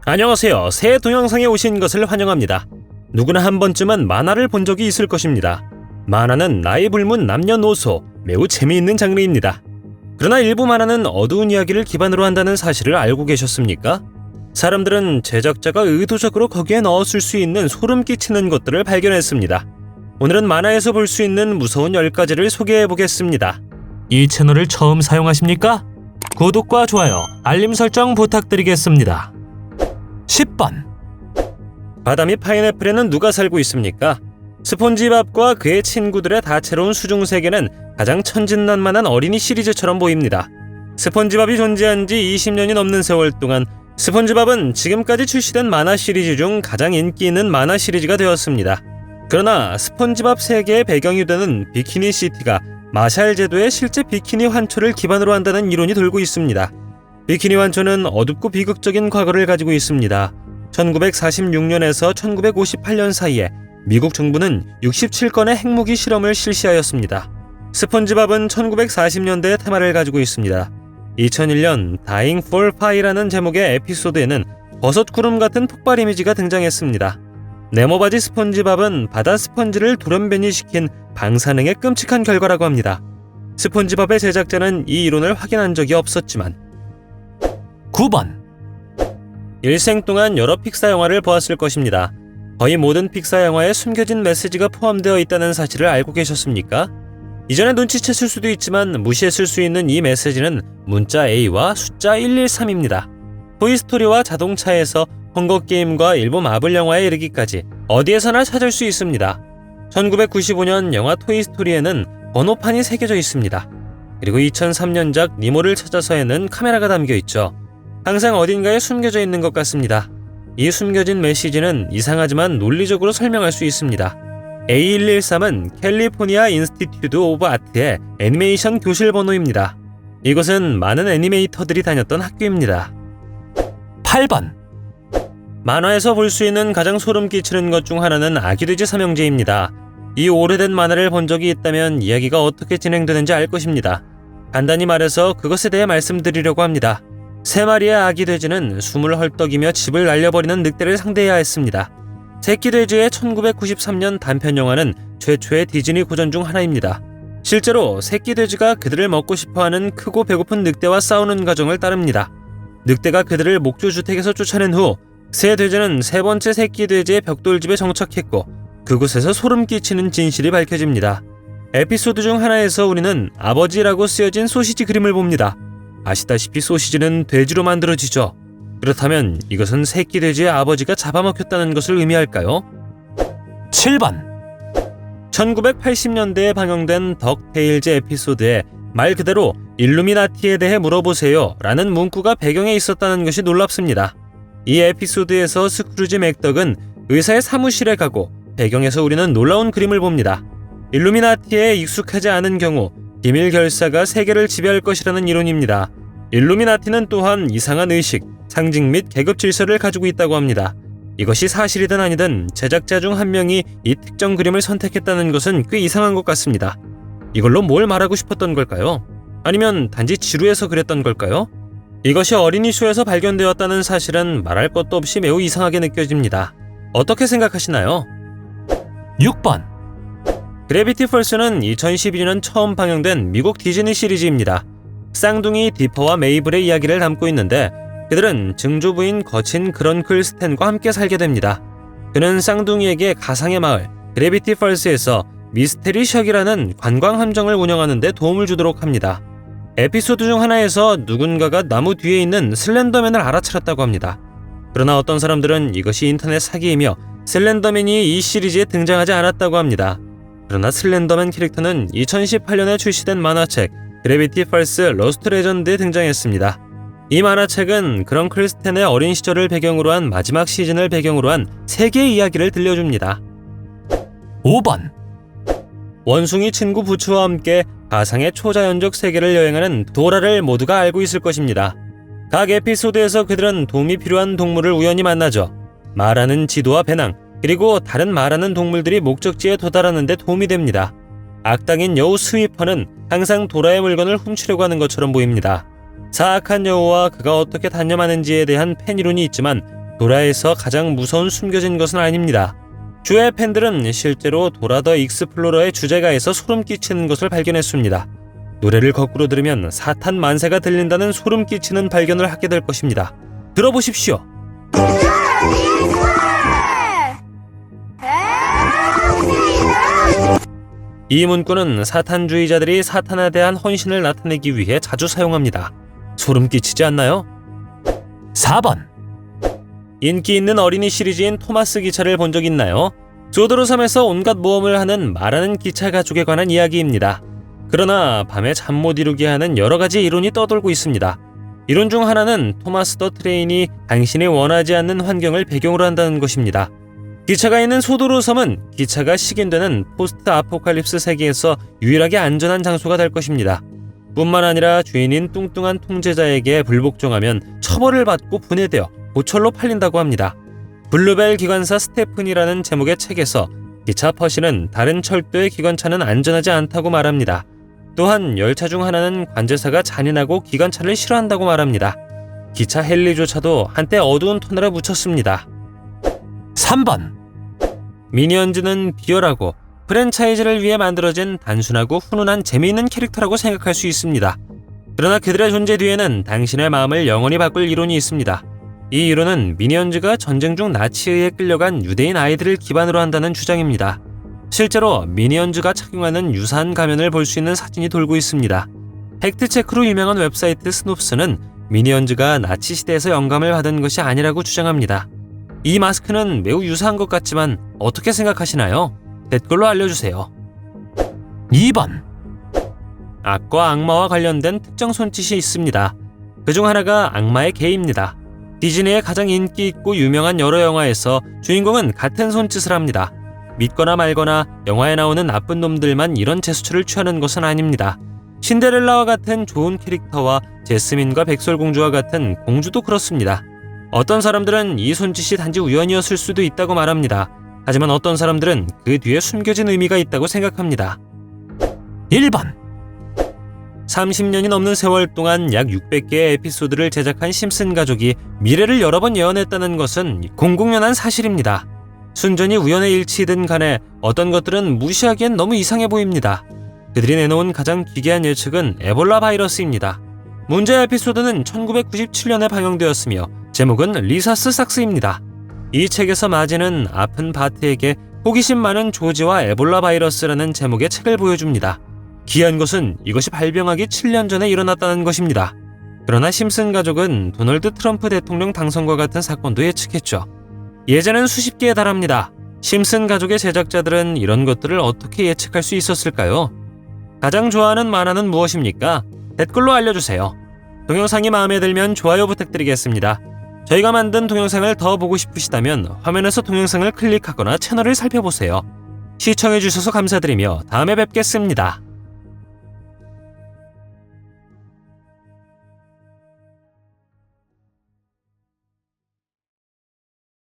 안녕하세요. 새 동영상에 오신 것을 환영합니다. 누구나 한 번쯤은 만화를 본 적이 있을 것입니다. 만화는 나이 불문 남녀노소 매우 재미있는 장르입니다. 그러나 일부 만화는 어두운 이야기를 기반으로 한다는 사실을 알고 계셨습니까? 사람들은 제작자가 의도적으로 거기에 넣었을 수 있는 소름 끼치는 것들을 발견했습니다. 오늘은 만화에서 볼 수 있는 무서운 10가지를 소개해 보겠습니다. 이 채널을 처음 사용하십니까? 구독과 좋아요, 알림 설정 부탁드리겠습니다. 10번. 바다 및 파인애플에는 누가 살고 있습니까? 스폰지밥과 그의 친구들의 다채로운 수중세계는 가장 천진난만한 어린이 시리즈처럼 보입니다. 스폰지밥이 존재한 지 20년이 넘는 세월 동안 스폰지밥은 지금까지 출시된 만화 시리즈 중 가장 인기 있는 만화 시리즈가 되었습니다. 그러나 스폰지밥 세계의 배경이 되는 비키니 시티가 마샬 제도의 실제 비키니 환초를 기반으로 한다는 이론이 돌고 있습니다. 비키니 환초는 어둡고 비극적인 과거를 가지고 있습니다. 1946년에서 1958년 사이에 미국 정부는 67건의 핵무기 실험을 실시하였습니다. 스폰지밥은 1940년대의 테마를 가지고 있습니다. 2001년 Dying for Fi라는 제목의 에피소드에는 버섯 구름 같은 폭발 이미지가 등장했습니다. 네모바지 스폰지밥은 바다 스펀지를 돌연변이시킨 방사능의 끔찍한 결과라고 합니다. 스폰지밥의 제작자는 이 이론을 확인한 적이 없었지만 9번. 일생 동안 여러 픽사 영화를 보았을 것입니다. 거의 모든 픽사 영화에 숨겨진 메시지가 포함되어 있다는 사실을 알고 계셨습니까? 이전에 눈치챘을 수도 있지만 무시했을 수 있는 이 메시지는 문자 A와 숫자 113입니다. 토이스토리와 자동차에서 헝거게임과 일부 마블 영화에 이르기까지 어디에서나 찾을 수 있습니다. 1995년 영화 토이스토리에는 번호판이 새겨져 있습니다. 그리고 2003년작 니모를 찾아서에는 카메라가 담겨 있죠. 항상 어딘가에 숨겨져 있는 것 같습니다. 이 숨겨진 메시지는 이상하지만 논리적으로 설명할 수 있습니다. A113은 캘리포니아 인스티튜트 오브 아트의 애니메이션 교실 번호입니다. 이곳은 많은 애니메이터들이 다녔던 학교입니다. 8번. 만화에서 볼 수 있는 가장 소름 끼치는 것 중 하나는 아기돼지 삼형제입니다. 이 오래된 만화를 본 적이 있다면 이야기가 어떻게 진행되는지 알 것입니다. 간단히 말해서 그것에 대해 말씀드리려고 합니다. 3마리의 아기 돼지는 숨을 헐떡이며 집을 날려버리는 늑대를 상대해야 했습니다. 새끼 돼지의 1993년 단편 영화는 최초의 디즈니 고전 중 하나입니다. 실제로 새끼 돼지가 그들을 먹고 싶어하는 크고 배고픈 늑대와 싸우는 과정을 따릅니다. 늑대가 그들을 목조주택에서 쫓아낸 후 새 돼지는 세 번째 새끼 돼지의 벽돌집에 정착했고 그곳에서 소름 끼치는 진실이 밝혀집니다. 에피소드 중 하나에서 우리는 아버지라고 쓰여진 소시지 그림을 봅니다. 아시다시피 소시지는 돼지로 만들어지죠. 그렇다면 이것은 새끼 돼지의 아버지가 잡아먹혔다는 것을 의미할까요? 7번. 1980년대에 방영된 덕테일즈 에피소드에 말 그대로 일루미나티에 대해 물어보세요 라는 문구가 배경에 있었다는 것이 놀랍습니다. 이 에피소드에서 스크루지 맥덕은 의사의 사무실에 가고 배경에서 우리는 놀라운 그림을 봅니다. 일루미나티에 익숙하지 않은 경우 비밀 결사가 세계를 지배할 것이라는 이론입니다. 일루미나티는 또한 이상한 의식, 상징 및 계급 질서를 가지고 있다고 합니다. 이것이 사실이든 아니든 제작자 중 한 명이 이 특정 그림을 선택했다는 것은 꽤 이상한 것 같습니다. 이걸로 뭘 말하고 싶었던 걸까요? 아니면 단지 지루해서 그랬던 걸까요? 이것이 어린이 쇼에서 발견되었다는 사실은 말할 것도 없이 매우 이상하게 느껴집니다. 어떻게 생각하시나요? 6번. 그래비티 펄스는 2012년 처음 방영된 미국 디즈니 시리즈입니다. 쌍둥이 디퍼와 메이블의 이야기를 담고 있는데 그들은 증조부인 거친 그런클 스탠과 함께 살게 됩니다. 그는 쌍둥이에게 가상의 마을 그래비티 펄스에서 미스테리 셔이라는 관광 함정을 운영하는 데 도움을 주도록 합니다. 에피소드 중 하나에서 누군가가 나무 뒤에 있는 슬렌더맨을 알아차렸다고 합니다. 그러나 어떤 사람들은 이것이 인터넷 사기이며 슬렌더맨이 이 시리즈에 등장하지 않았다고 합니다. 그러나 슬렌더맨 캐릭터는 2018년에 출시된 만화책 그래비티 펄스 로스트 레전드에 등장했습니다. 이 만화책은 그런클 스탠의 어린 시절을 배경으로 한 마지막 시즌을 배경으로 한 세계의 이야기를 들려줍니다. 5번. 원숭이 친구 부츠와 함께 가상의 초자연적 세계를 여행하는 도라를 모두가 알고 있을 것입니다. 각 에피소드에서 그들은 도움이 필요한 동물을 우연히 만나죠. 말하는 지도와 배낭, 그리고 다른 말하는 동물들이 목적지에 도달하는 데 도움이 됩니다. 악당인 여우 스위퍼는 항상 도라의 물건을 훔치려고 하는 것처럼 보입니다. 사악한 여우와 그가 어떻게 단념하는지에 대한 팬 이론이 있지만 도라에서 가장 무서운 숨겨진 것은 아닙니다. 주의 팬들은 실제로 도라 더 익스플로러의 주제가에서 소름 끼치는 것을 발견했습니다. 노래를 거꾸로 들으면 사탄 만세가 들린다는 소름 끼치는 발견을 하게 될 것입니다. 들어보십시오. 이 문구는 사탄주의자들이 사탄에 대한 헌신을 나타내기 위해 자주 사용합니다. 소름 끼치지 않나요? 4번. 인기 있는 어린이 시리즈인 토마스 기차를 본 적 있나요? 조드로섬에서 온갖 모험을 하는 말하는 기차 가족에 관한 이야기입니다. 그러나 밤에 잠 못 이루게 하는 여러 가지 이론이 떠돌고 있습니다. 이론 중 하나는 토마스 더 트레인이 당신이 원하지 않는 환경을 배경으로 한다는 것입니다. 기차가 있는 소도로섬은 기차가 식인되는 포스트 아포칼립스 세계에서 유일하게 안전한 장소가 될 것입니다. 뿐만 아니라 주인인 뚱뚱한 통제자에게 불복종하면 처벌을 받고 분해되어 고철로 팔린다고 합니다. 블루벨 기관사 스테픈이라는 제목의 책에서 기차 퍼시는 다른 철도의 기관차는 안전하지 않다고 말합니다. 또한 열차 중 하나는 관제사가 잔인하고 기관차를 싫어한다고 말합니다. 기차 헨리조차도 한때 어두운 터널에 묻혔습니다. 3번. 미니언즈는 비열하고 프랜차이즈를 위해 만들어진 단순하고 훈훈한 재미있는 캐릭터라고 생각할 수 있습니다. 그러나 그들의 존재 뒤에는 당신의 마음을 영원히 바꿀 이론이 있습니다. 이 이론은 미니언즈가 전쟁 중 나치에 의해 끌려간 유대인 아이들을 기반으로 한다는 주장입니다. 실제로 미니언즈가 착용하는 유사한 가면을 볼 수 있는 사진이 돌고 있습니다. 팩트체크로 유명한 웹사이트 스눕스는 미니언즈가 나치 시대에서 영감을 받은 것이 아니라고 주장합니다. 이 마스크는 매우 유사한 것 같지만 어떻게 생각하시나요? 댓글로 알려주세요. 2번. 악과 악마와 관련된 특정 손짓이 있습니다. 그중 하나가 악마의 개입니다. 디즈니의 가장 인기 있고 유명한 여러 영화에서 주인공은 같은 손짓을 합니다. 믿거나 말거나 영화에 나오는 나쁜 놈들만 이런 제스처를 취하는 것은 아닙니다. 신데렐라와 같은 좋은 캐릭터와 제스민과 백설공주와 같은 공주도 그렇습니다. 어떤 사람들은 이 손짓이 단지 우연이었을 수도 있다고 말합니다. 하지만 어떤 사람들은 그 뒤에 숨겨진 의미가 있다고 생각합니다. 1번. 30년이 넘는 세월 동안 약 600개의 에피소드를 제작한 심슨 가족이 미래를 여러 번 예언했다는 것은 공공연한 사실입니다. 순전히 우연의 일치이든 간에 어떤 것들은 무시하기엔 너무 이상해 보입니다. 그들이 내놓은 가장 기괴한 예측은 에볼라 바이러스입니다. 문제의 에피소드는 1997년에 방영되었으며 제목은 리사스 삭스입니다. 이 책에서 마지는 아픈 바트에게 호기심 많은 조지와 에볼라 바이러스라는 제목의 책을 보여줍니다. 기이한 것은 이것이 발병하기 7년 전에 일어났다는 것입니다. 그러나 심슨 가족은 도널드 트럼프 대통령 당선과 같은 사건도 예측했죠. 예제는 수십 개에 달합니다. 심슨 가족의 제작자들은 이런 것들을 어떻게 예측할 수 있었을까요? 가장 좋아하는 만화는 무엇입니까? 댓글로 알려주세요. 동영상이 마음에 들면 좋아요 부탁드리겠습니다. 저희가 만든 동영상을 더 보고 싶으시다면 화면에서 동영상을 클릭하거나 채널을 살펴보세요. 시청해주셔서 감사드리며 다음에 뵙겠습니다.